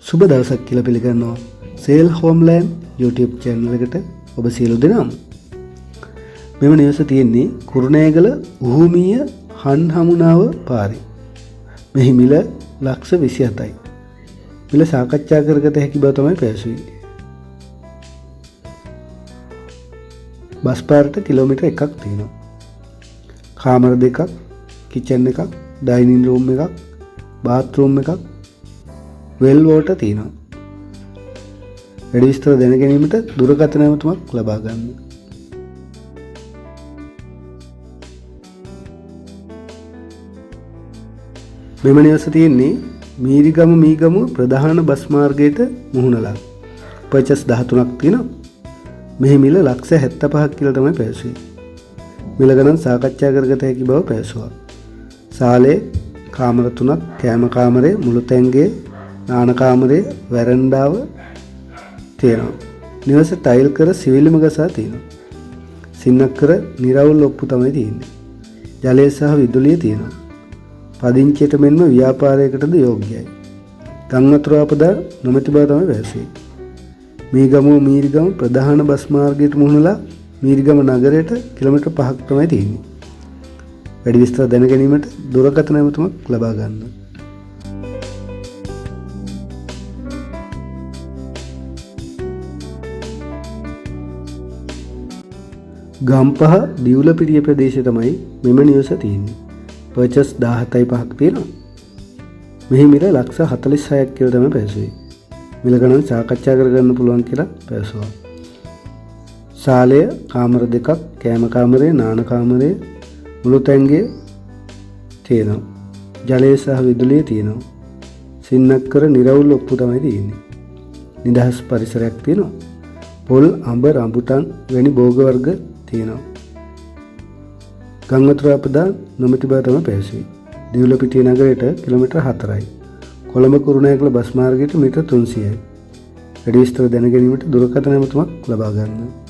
සුබ දවසක් කියලා පිළිගන්නවා සේල් හෝම්ලෑන්ඩ් YouTube channel එකට ඔබ සියලු දෙනාම. මෙම නිවස තියෙන්නේ කුරුණෑගල උහුමිය හන්් හමුනාව පාරේ. මෙහි මිල ලක්ෂ 27යි. මිල සාකච්ඡා කරගත හැකි බව තමයි පැවසුවේ. බස් පාරට කිලෝමීටර් 1ක් තියෙනවා. කාමර 2ක්, කිචන් එකක්, ඩයිනින් රූම් එකක්, බාත් රූම් එකක්, වෙල් වෝටර් තියෙනවා. වැඩි විස්තර දැන ගැනීමට දුරකථන ඇමතුමක් ලබා ගන්න. මෙම නිවස තියෙන්නේ මීරිගම මීගම ප්‍රධාන බස් මාර්ගයට මුහුණලා. පර්චස් 13ක් තියෙනවා. මෙහි මිල ලක්ෂ 75ක් කියලා තමයි පැවසුවේ. මිල ගණන් සාකච්ඡා කරගත හැකි බව පැවසුවා. සාලේ කාමර 3ක්, කෑම කාමරේ, මුළු තැන්ගේ, නාන කාමරේ, වැරන්ඩාව තියෙනවා. නිවස ටයිල් කර සිවිලිම ගසා තියෙනවා. සින්නක් කර නිරවුල් ඔප්පු තමයි තියෙන්නේ. ජලය සහ විදුලිය තියෙනවා. පදිංචියට මෙන්ම ව්‍යාපාරයකටද යෝග්‍යයි. ගම් වතුර අපදා නොමැති බව තමයි පැවසුවේ. මීගම මීරිගම ප්‍රධාන බස් මාර්ගයට මුහුණලා මීරිගම නගරයට කිලෝමීටර් 5ක් තමයි තියෙන්නේ. වැඩි විස්තර දැන ගැනීමට දුරකථන ඇමතුමක් ලබා ගන්න. ගම්පහ දිවුලපිටිය ප්‍රදේශයේ තමයි මෙම නිවස තියෙන්නේ. පර්චස් 17.5ක් තියෙනවා. මෙහි මිල ලක්ෂ 46ක් කියලා තමයි පැවසුවේ. මිල ගණන් සාකච්ඡා කරගන්න පුළුවන් කියලා පැවසුවා. ශාලය කාමර 2ක්, කෑම කාමරේ, නාන කාමරේ, මුළු තැන්ගේ තියෙනවා. ජලය සහ විදුලිය තියෙනවා. සින්නක් කර නිරවුල් ඔප්පු තමයි තියෙන්නේ. නිදහස් පරිසරයක් තියෙනවා. පොල්, අඹ, රඹුටන් වැනි භෝග වර්ග තියෙනවා. ගම් වතුර අපදා නොමැති බව තමයි පැවසුවේ. දිවුලපිටිය නගරයට කිලෝමීටර් 4යි. කොළඹ කුරුණෑගල බස් මාර්ගයට මීටර් 300යි. වැඩි විස්තර දැන ගැනීමට දුරකථන ඇමතුමක් ලබා ගන්න.